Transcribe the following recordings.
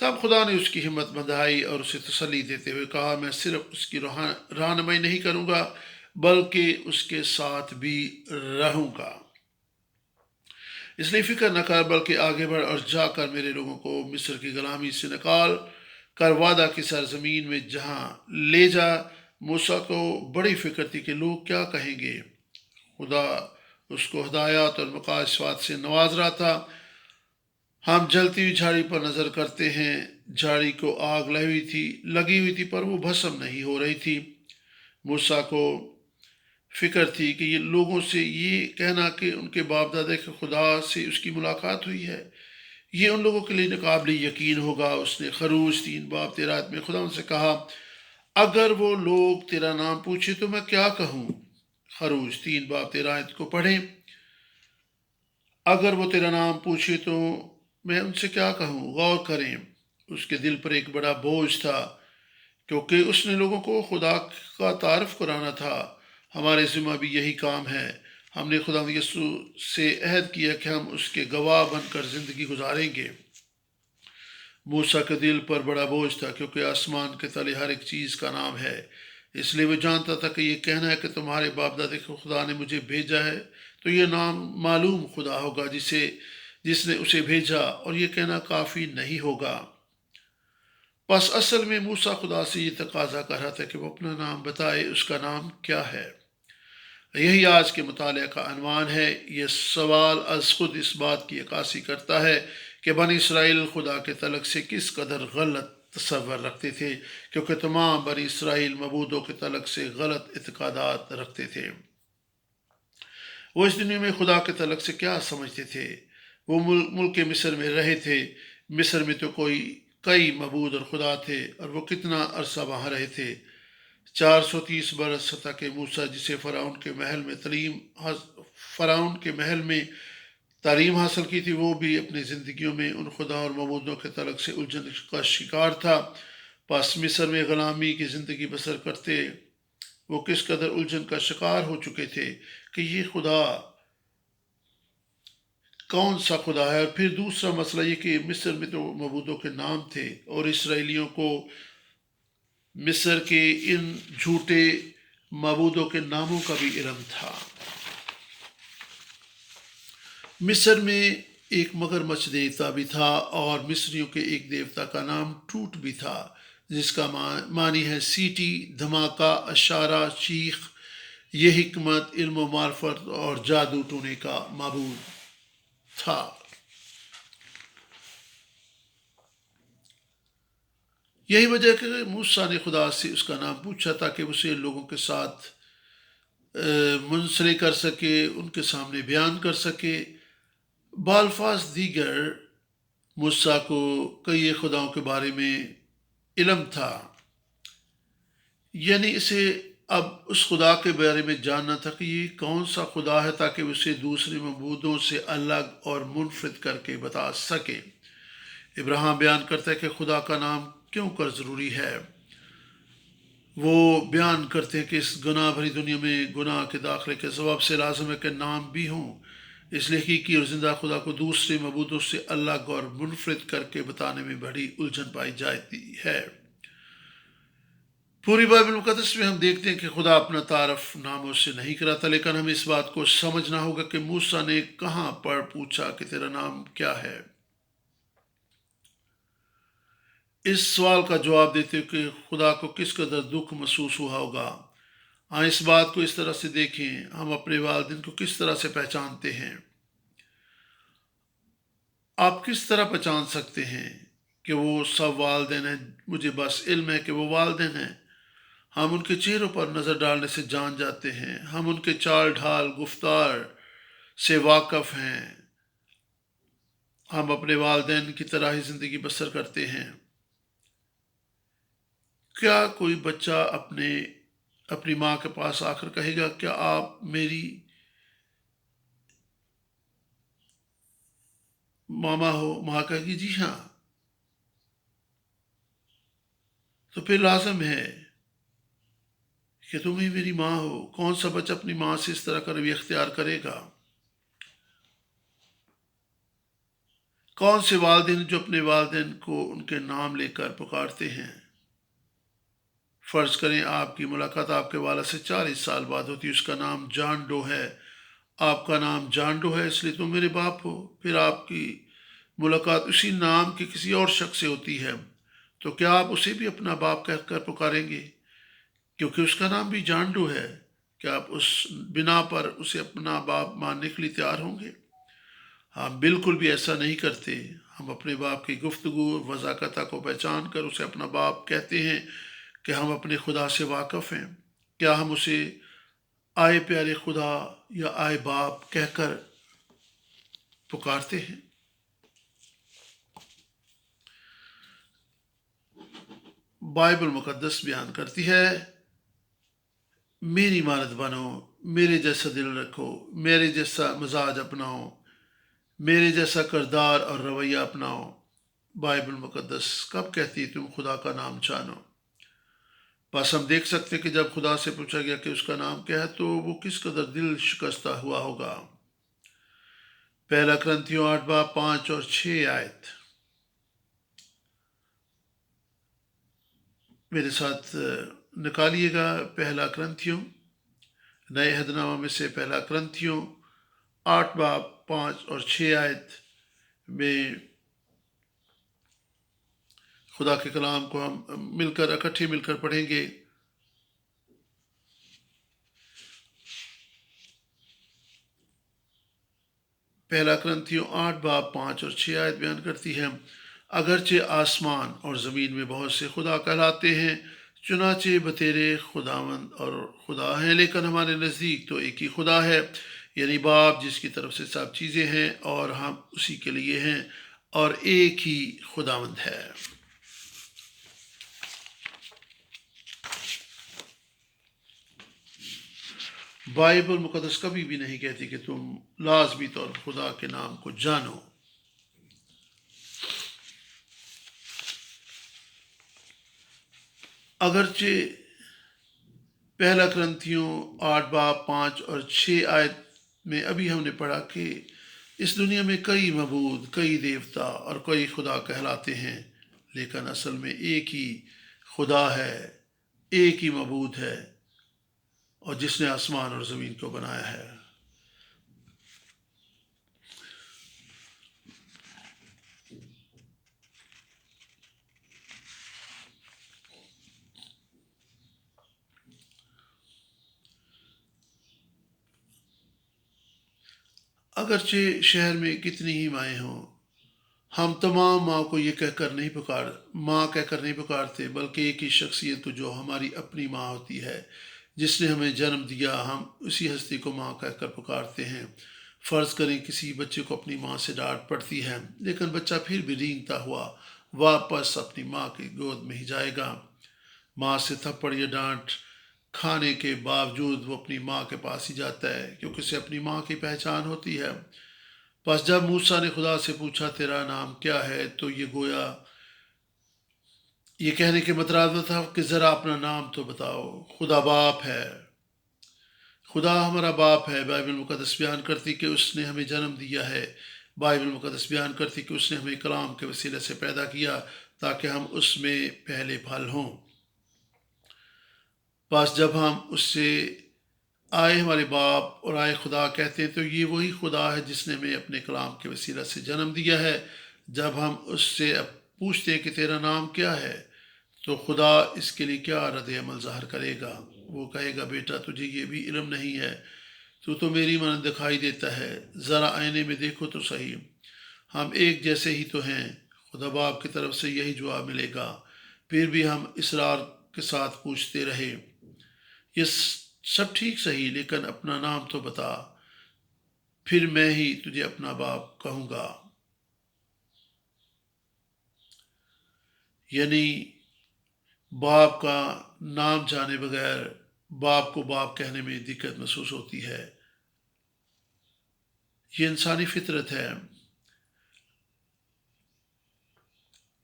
تب خدا نے اس کی ہمت بندھائی اور اسے تسلی دیتے ہوئے کہا، میں صرف اس کی رہنمائی نہیں کروں گا بلکہ اس کے ساتھ بھی رہوں گا۔ اس لیے فکر نہ کر، بلکہ آگے بڑھ اور جا کر میرے لوگوں کو مصر کی غلامی سے نکال کر وعدہ کی سرزمین میں جہاں لے جا۔ موسیٰ کو بڑی فکر تھی کہ لوگ کیا کہیں گے۔ خدا اس کو ہدایات اور مقاصد سے نواز رہا تھا۔ ہم جلتی ہوئی جھاڑی پر نظر کرتے ہیں۔ جھاڑی کو آگ لگی ہوئی تھی پر وہ بھسم نہیں ہو رہی تھی۔ موسیٰ کو فکر تھی کہ یہ لوگوں سے یہ کہنا کہ ان کے باپ دادا کے خدا سے اس کی ملاقات ہوئی ہے، یہ ان لوگوں کے لیے ناقابل یقین ہوگا۔ اس نے خروج 3 باب 13 آیت میں خدا ان سے کہا، اگر وہ لوگ تیرا نام پوچھے تو میں کیا کہوں؟ خروج 3 باب 13 آیت کو پڑھیں۔ اگر وہ تیرا نام پوچھے تو میں ان سے کیا کہوں؟ غور کریں، اس کے دل پر ایک بڑا بوجھ تھا کیونکہ اس نے لوگوں کو خدا کا تعارف کرانا تھا۔ ہمارے ذمہ بھی یہی کام ہے۔ ہم نے خدا یسوع سے عہد کیا کہ ہم اس کے گواہ بن کر زندگی گزاریں گے۔ موسیٰ کے دل پر بڑا بوجھ تھا کیونکہ آسمان کے تلے ہر ایک چیز کا نام ہے، اس لیے وہ جانتا تھا کہ یہ کہنا ہے کہ تمہارے باپ دادے کو خدا نے مجھے بھیجا ہے تو یہ نام معلوم خدا ہوگا جس نے اسے بھیجا، اور یہ کہنا کافی نہیں ہوگا۔ بس اصل میں موسیٰ خدا سے یہ تقاضا کر رہا تھا کہ وہ اپنا نام بتائے، اس کا نام کیا ہے۔ یہی آج کے مطالعہ کا عنوان ہے۔ یہ سوال از خود اس بات کی عکاسی کرتا ہے کہ بنی اسرائیل خدا کے تعلق سے کس قدر غلط تصور رکھتے تھے، کیونکہ تمام بنی اسرائیل معبودوں کے تعلق سے غلط اعتقادات رکھتے تھے۔ وہ اس دنیا میں خدا کے تعلق سے کیا سمجھتے تھے؟ وہ ملک مصر میں رہے تھے۔ مصر میں تو کئی معبود اور خدا تھے، اور وہ کتنا عرصہ وہاں رہے تھے، 430 برس، حتیٰ کہ موسیٰ جسے فرعون کے محل میں تعلیم حاصل کی تھی، وہ بھی اپنی زندگیوں میں ان خدا اور معبودوں کے تعلق سے الجھن کا شکار تھا۔ پس مصر میں غلامی کی زندگی بسر کرتے وہ کس قدر الجھن کا شکار ہو چکے تھے کہ یہ خدا کون سا خدا ہے۔ اور پھر دوسرا مسئلہ یہ کہ مصر میں تو معبودوں کے نام تھے، اور اسرائیلیوں کو مصر کے ان جھوٹے معبودوں کے ناموں کا بھی علم تھا۔ مصر میں ایک مگرمچھ دیوتا بھی تھا، اور مصریوں کے ایک دیوتا کا نام ٹوٹ بھی تھا، جس کا معنی ہے سیٹی، دھماکہ، اشارہ، چیخ۔ یہ حکمت، علم و معرفت اور جادو ٹونے کا معبود تھا۔ یہی وجہ کہ موسیٰ نے خدا سے اس کا نام پوچھا تاکہ اسے لوگوں کے ساتھ منسلک کر سکے، ان کے سامنے بیان کر سکے۔ بالفاظ دیگر، موسیٰ کو کئی خداؤں کے بارے میں علم تھا، یعنی اسے اب اس خدا کے بارے میں جاننا تھا کہ یہ کون سا خدا ہے، تاکہ اسے دوسرے معبودوں سے الگ اور منفرد کر کے بتا سکے۔ ابراہیم بیان کرتا ہے کہ خدا کا نام کیوں کر ضروری ہے۔ وہ بیان کرتے ہیں کہ اس گناہ بھری دنیا میں گناہ کے داخلے کے سبب سے لازم ہے کہ نام بھی ہوں، اس لیے حقیقی اور زندہ خدا کو دوسرے معبودوں سے الگ اور منفرد کر کے بتانے میں بڑی الجھن پائی جاتی ہے۔ پوری بائبل مقدس میں ہم دیکھتے ہیں کہ خدا اپنا تعارف ناموں سے نہیں کراتا، لیکن ہمیں اس بات کو سمجھنا ہوگا کہ موسیٰ نے کہاں پر پوچھا کہ تیرا نام کیا ہے۔ اس سوال کا جواب دیتے ہوئے کہ خدا کو کس قدر دکھ محسوس ہوا ہوگا۔ اس بات کو اس طرح سے دیکھیں، ہم اپنے والدین کو کس طرح سے پہچانتے ہیں۔ آپ کس طرح پہچان سکتے ہیں کہ وہ سب والدین ہیں؟ مجھے بس علم ہے کہ وہ والدین ہیں۔ ہم ان کے چہروں پر نظر ڈالنے سے جان جاتے ہیں، ہم ان کے چال ڈھال، گفتار سے واقف ہیں۔ ہم اپنے والدین کی طرح ہی زندگی بسر کرتے ہیں۔ کیا کوئی بچہ اپنی ماں کے پاس آ کر کہے گا، کیا آپ میری ماما ہو؟ ماں کہے گی جی ہاں۔ تو پھر لازم ہے کہ تم ہی میری ماں ہو۔ کون سا بچہ اپنی ماں سے اس طرح کا رویہ اختیار کرے گا؟ کون سے والدین جو اپنے والدین کو ان کے نام لے کر پکارتے ہیں؟ فرض کریں آپ کی ملاقات آپ کے والد سے 40 سال بعد ہوتی ہے، اس کا نام جان ڈو ہے، آپ کا نام جان ڈو ہے اس لیے تم میرے باپ ہو، پھر آپ کی ملاقات اسی نام کے کسی اور شخص سے ہوتی ہے، تو کیا آپ اسے بھی اپنا باپ کہہ کر پکاریں گے کیونکہ اس کا نام بھی جان ڈو ہے؟ کیا آپ اس بنا پر اسے اپنا باپ ماننے کے لیے تیار ہوں گے؟ ہم بالکل بھی ایسا نہیں کرتے۔ ہم اپنے باپ کی گفتگو وضاقتہ کو پہچان کر اسے اپنا باپ کہتے ہیں کہ ہم اپنے خدا سے واقف ہیں۔ کیا ہم اسے آئے پیارے خدا یا آئے باپ کہہ کر پکارتے ہیں؟ بائبل مقدس بیان کرتی ہے، میری مانند بنو، میرے جیسا دل رکھو، میرے جیسا مزاج اپناؤ، میرے جیسا کردار اور رویہ اپناؤ۔ بائبل مقدس کب کہتی ہے تم خدا کا نام جانو؟ بس ہم دیکھ سکتے کہ جب خدا سے پوچھا گیا کہ اس کا نام کیا ہے تو وہ کس قدر دل شکستہ ہوا ہوگا۔ پہلا کرنتھیوں 8 باب 5 اور 6 آیت میرے ساتھ نکالیے گا۔ پہلا کرنتھیوں، نئے عہد نامہ میں سے پہلا کرنتھیوں 8 باب 5 اور 6 آیت میں خدا کے کلام کو ہم اکٹھے مل کر پڑھیں گے۔ پہلا کرنتھیوں 8 باب 5 اور 6 آیت بیان کرتی ہے، اگرچہ آسمان اور زمین میں بہت سے خدا کہلاتے ہیں، چنانچہ بتیرے خداوند اور خدا ہیں، لیکن ہمارے نزدیک تو ایک ہی خدا ہے، یعنی باپ جس کی طرف سے سب چیزیں ہیں اور ہم اسی کے لیے ہیں، اور ایک ہی خداوند ہے۔ بائبل مقدس کبھی بھی نہیں کہتی کہ تم لازمی طور پر خدا کے نام کو جانو۔ اگرچہ پہلا کرنتھیوں 8 باب 5 اور 6 آیت میں ابھی ہم نے پڑھا کہ اس دنیا میں کئی معبود، کئی دیوتا اور کئی خدا کہلاتے ہیں، لیکن اصل میں ایک ہی خدا ہے، ایک ہی معبود ہے، اور جس نے آسمان اور زمین کو بنایا ہے۔ اگرچہ شہر میں کتنی ہی مائیں ہوں، ہم تمام ماں کو یہ ماں کہہ کر نہیں پکارتے، بلکہ ایک ہی شخصیت کو جو ہماری اپنی ماں ہوتی ہے، جس نے ہمیں جنم دیا، ہم اسی ہستی کو ماں کہہ کر پکارتے ہیں۔ فرض کریں کسی بچے کو اپنی ماں سے ڈانٹ پڑتی ہے، لیکن بچہ پھر بھی رینگتا ہوا واپس اپنی ماں کی گود میں ہی جائے گا۔ ماں سے تھپڑ یا ڈانٹ کھانے کے باوجود وہ اپنی ماں کے پاس ہی جاتا ہے، کیونکہ اسے اپنی ماں کی پہچان ہوتی ہے۔ بس جب موسیٰ نے خدا سے پوچھا تیرا نام کیا ہے، تو یہ گویا یہ کہنے کے مترادف تھا کہ ذرا اپنا نام تو بتاؤ۔ خدا باپ ہے، خدا ہمارا باپ ہے۔ بائبل مقدس بیان کرتی کہ اس نے ہمیں جنم دیا ہے۔ بائبل مقدس بیان کرتی کہ اس نے ہمیں کلام کے وسیلے سے پیدا کیا تاکہ ہم اس میں پہلے پھل ہوں۔ بس جب ہم اس سے آئے ہمارے باپ اور آئے خدا کہتے ہیں تو یہ وہی خدا ہے جس نے ہمیں اپنے کلام کے وسیلہ سے جنم دیا ہے۔ جب ہم اس سے اب پوچھتے ہیں کہ تیرا نام کیا ہے، تو خدا اس کے لیے کیا رد عمل ظاہر کرے گا؟ وہ کہے گا بیٹا تجھے یہ بھی علم نہیں ہے، تو میری مانند دکھائی دیتا ہے، ذرا آئینے میں دیکھو تو صحیح، ہم ایک جیسے ہی تو ہیں۔ خدا باپ کی طرف سے یہی جواب ملے گا۔ پھر بھی ہم اصرار کے ساتھ پوچھتے رہے، یہ سب ٹھیک صحیح، لیکن اپنا نام تو بتا، پھر میں ہی تجھے اپنا باپ کہوں گا۔ یعنی باپ کا نام جانے بغیر باپ کو باپ کہنے میں دقت محسوس ہوتی ہے۔ یہ انسانی فطرت ہے۔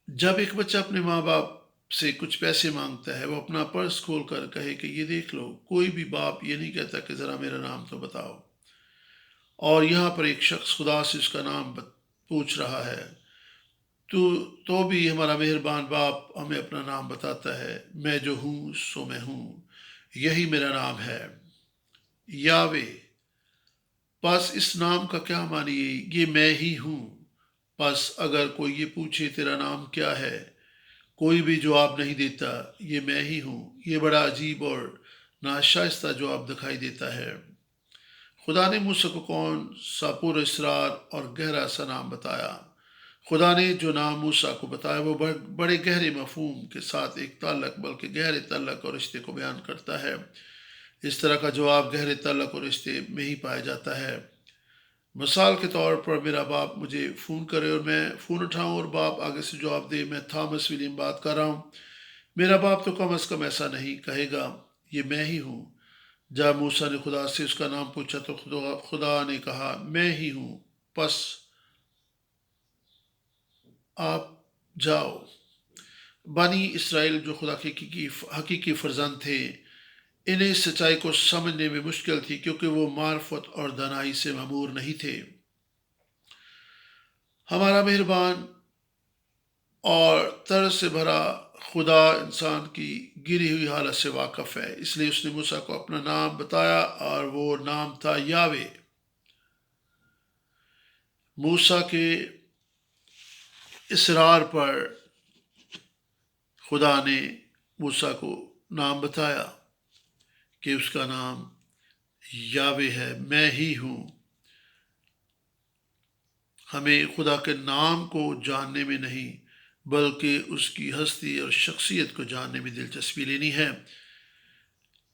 جب ایک بچہ اپنے ماں باپ سے کچھ پیسے مانگتا ہے، وہ اپنا پرس کھول کر کہے کہ یہ دیکھ لو، کوئی بھی باپ یہ نہیں کہتا کہ ذرا میرا نام تو بتاؤ۔ اور یہاں پر ایک شخص خدا سے اس کا نام پوچھ رہا ہے، تو بھی ہمارا مہربان باپ ہمیں اپنا نام بتاتا ہے، میں جو ہوں سو میں ہوں، یہی میرا نام ہے، یاوے۔ پس اس نام کا کیا معنی ہے؟ یہ میں ہی ہوں۔ پس اگر کوئی یہ پوچھے تیرا نام کیا ہے، کوئی بھی جواب نہیں دیتا، یہ میں ہی ہوں۔ یہ بڑا عجیب اور ناشائستہ جواب دکھائی دیتا ہے۔ خدا نے موسیٰ کو کون سا پر اسرار اور گہرا سا نام بتایا۔ خدا نے جو نام موسیٰ کو بتایا وہ بڑے گہرے مفہوم کے ساتھ ایک تعلق، بلکہ گہرے تعلق اور رشتے کو بیان کرتا ہے۔ اس طرح کا جواب گہرے تعلق اور رشتے میں ہی پایا جاتا ہے۔ مثال کے طور پر میرا باپ مجھے فون کرے اور میں فون اٹھاؤں اور باپ آگے سے جواب دے، میں تھامس ولیم بات کر رہا ہوں۔ میرا باپ تو کم از کم ایسا نہیں کہے گا، یہ میں ہی ہوں۔ جب موسیٰ نے خدا سے اس کا نام پوچھا تو خدا نے کہا، میں ہی ہوں، پس آپ جاؤ۔ بنی اسرائیل جو خدا کے حقیقی فرزند تھے، انہیں اس سچائی کو سمجھنے میں مشکل تھی کیونکہ وہ معرفت اور دانائی سے معمور نہیں تھے۔ ہمارا مہربان اور طرز سے بھرا خدا انسان کی گری ہوئی حالت سے واقف ہے، اس لیے اس نے موسیٰ کو اپنا نام بتایا اور وہ نام تھا یاوے۔ موسیٰ کے اصرار پر خدا نے موسیٰ کو نام بتایا کہ اس کا نام یاوے ہے، میں ہی ہوں۔ ہمیں خدا کے نام کو جاننے میں نہیں بلکہ اس کی ہستی اور شخصیت کو جاننے میں دلچسپی لینی ہے۔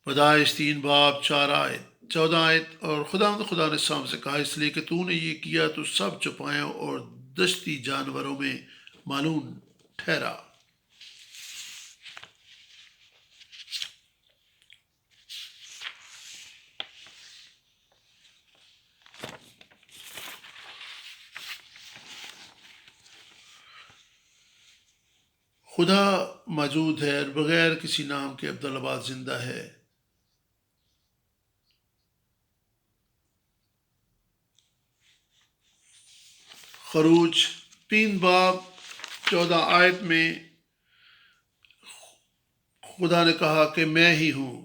پیدائش 3 باب 4 آیت 14 آیت۔ اور خدا نے سام سے کہا، اس لیے کہ تو نے یہ کیا تو سب چوپایوں اور دشتی جانوروں میں معلوم ٹھہرا۔ خدا موجود ہے اور بغیر کسی نام کے عبدالآباد زندہ ہے۔ خروج 3 باب 14 آیت میں خدا نے کہا کہ میں ہی ہوں،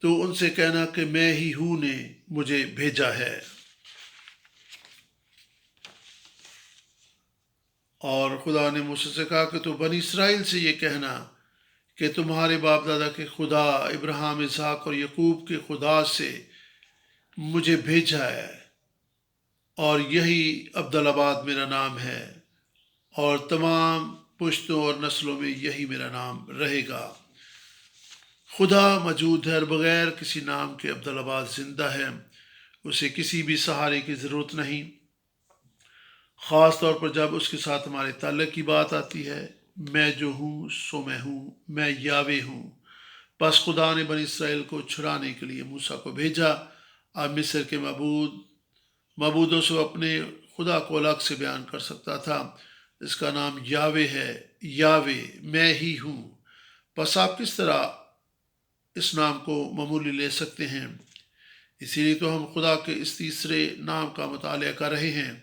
تو ان سے کہنا کہ میں ہی ہوں نے مجھے بھیجا ہے۔ اور خدا نے موسیٰ سے کہا کہ تو بنی اسرائیل سے یہ کہنا کہ تمہارے باپ دادا کے خدا ابراہیم، اسحاق اور یعقوب کے خدا سے مجھے بھیجا ہے، اور یہی عبدالآباد میرا نام ہے، اور تمام پشتوں اور نسلوں میں یہی میرا نام رہے گا۔ خدا موجود ہے اور بغیر کسی نام کے عبدالآباد زندہ ہے، اسے کسی بھی سہارے کی ضرورت نہیں، خاص طور پر جب اس کے ساتھ ہمارے تعلق کی بات آتی ہے۔ میں جو ہوں سو میں ہوں، میں یاوے ہوں۔ پس خدا نے بنی اسرائیل کو چھڑانے کے لیے موسیٰ کو بھیجا۔ اب مصر کے معبودوں سے اپنے خدا کو الگ سے بیان کر سکتا تھا۔ اس کا نام یاوے ہے، یاوے میں ہی ہوں۔ پس آپ کس طرح اس نام کو معمولی لے سکتے ہیں؟ اسی لیے تو ہم خدا کے اس تیسرے نام کا مطالعہ کر رہے ہیں۔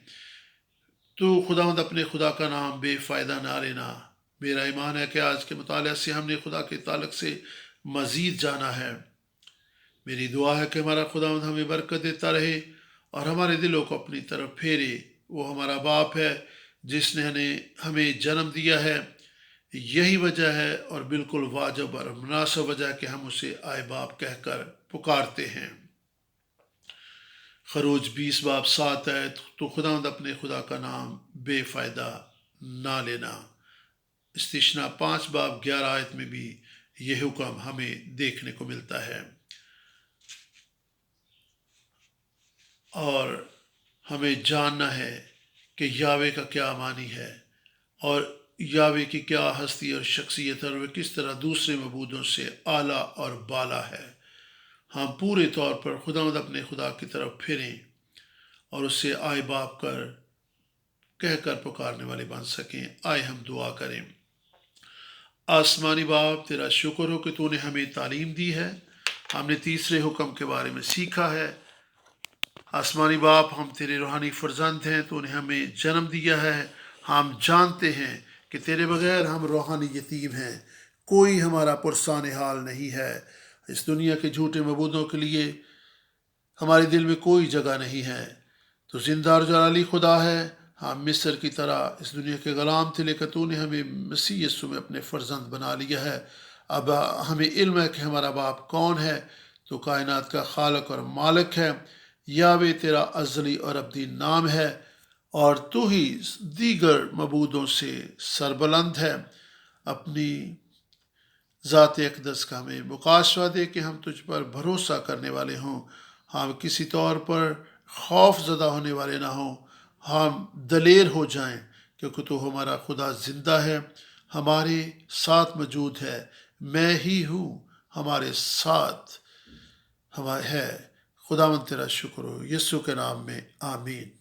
تو خداوند اپنے خدا کا نام بے فائدہ نہ لینا۔ میرا ایمان ہے کہ آج کے مطالعہ سے ہم نے خدا کے تعلق سے مزید جانا ہے۔ میری دعا ہے کہ ہمارا خداوند ہمیں برکت دیتا رہے اور ہمارے دلوں کو اپنی طرف پھیرے۔ وہ ہمارا باپ ہے جس نے ہمیں جنم دیا ہے۔ یہی وجہ ہے اور بالکل واجب اور مناسب وجہ ہے کہ ہم اسے آئے باپ کہہ کر پکارتے ہیں۔ خروج 20 باب 7 ہے، تو خداوند اپنے خدا کا نام بے فائدہ نہ لینا۔ استثنا 5 باب 11 آیت میں بھی یہ حکم ہمیں دیکھنے کو ملتا ہے، اور ہمیں جاننا ہے کہ یاوے کا کیا معنی ہے اور یاوے کی کیا ہستی اور شخصیت ہے، اور وہ کس طرح دوسرے معبودوں سے اعلیٰ اور بالا ہے۔ ہم پورے طور پر خداوند اپنے خدا کی طرف پھریں اور اس سے آئے باپ کہہ کر پکارنے والے بن سکیں۔ آئے ہم دعا کریں۔ آسمانی باپ، تیرا شکر ہو کہ تو نے ہمیں تعلیم دی ہے، ہم نے تیسرے حکم کے بارے میں سیکھا ہے۔ آسمانی باپ، ہم تیرے روحانی فرزند ہیں، تو نے ہمیں جنم دیا ہے، ہم جانتے ہیں کہ تیرے بغیر ہم روحانی یتیم ہیں، کوئی ہمارا پرسان حال نہیں ہے۔ اس دنیا کے جھوٹے معبودوں کے لیے ہمارے دل میں کوئی جگہ نہیں ہے۔ تو زندہ اور جلالی خدا ہے۔ ہم مصر کی طرح اس دنیا کے غلام تھے، لیکن تو نے ہمیں مسیح یسوع میں اپنے فرزند بنا لیا ہے۔ اب ہمیں علم ہے کہ ہمارا باپ کون ہے۔ تو کائنات کا خالق اور مالک ہے۔ یاوے تیرا ازلی اور ابدی نام ہے، اور تو ہی دیگر معبودوں سے سربلند ہے۔ اپنی ذات اقدس کا ہمیں مکاشفہ دے کہ ہم تجھ پر بھروسہ کرنے والے ہوں، ہم کسی طور پر خوف زدہ ہونے والے نہ ہوں، ہم دلیر ہو جائیں، کیونکہ تو ہمارا خدا زندہ ہے، ہمارے ساتھ موجود ہے۔ میں ہی ہوں ہمارے ساتھ ہے۔ خداوند تیرا شکر ہو، یسوع کے نام میں آمین۔